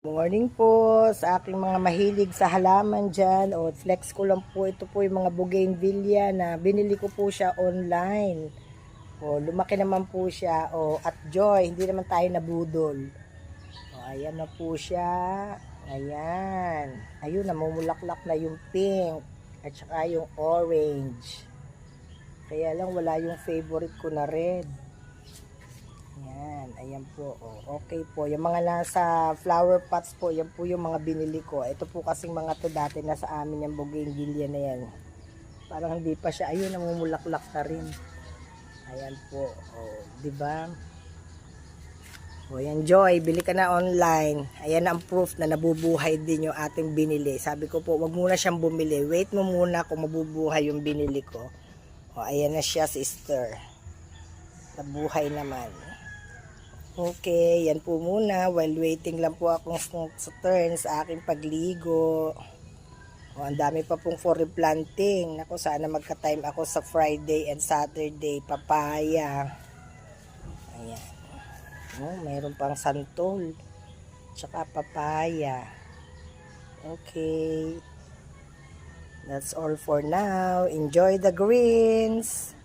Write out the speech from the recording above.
Morning po sa aking mga mahilig sa halaman dyan. O, flex ko lang po. Ito po yung mga bougainvillea na binili ko po siya online. O, lumaki naman po siya. O, at joy, hindi naman tayo nabudol. O, ayan na po siya. Ayan. Ayun, namumulaklak na yung pink. At saka yung orange. Kaya lang wala yung favorite ko na red. Ayan po. Oh, okay po. Yung mga nasa flower pots po, yan po yung mga binili ko. Ito po kasing mga to dati na sa amin yung bougainvillea na yan. Parang hindi pa siya. Ayun, namumulaklak na rin. Ayan po. Oh, di ba? Oh, yan Joy, bili ka na online. Ayan ang proof na nabubuhay din yung ating binili. Sabi ko po, wag muna siyang bumili. Wait mo muna kung mabubuhay yung binili ko. Oh, ayan na siya, sister. Nabuhay naman. Okay, yan po muna. While waiting lang po akong sa turn sa aking pagligo. O, ang dami pa pong for replanting. Naku, sana magka-time ako sa Friday and Saturday. Papaya. Ayan. O, mayroon pang santol. Tsaka papaya. Okay. That's all for now. Enjoy the greens.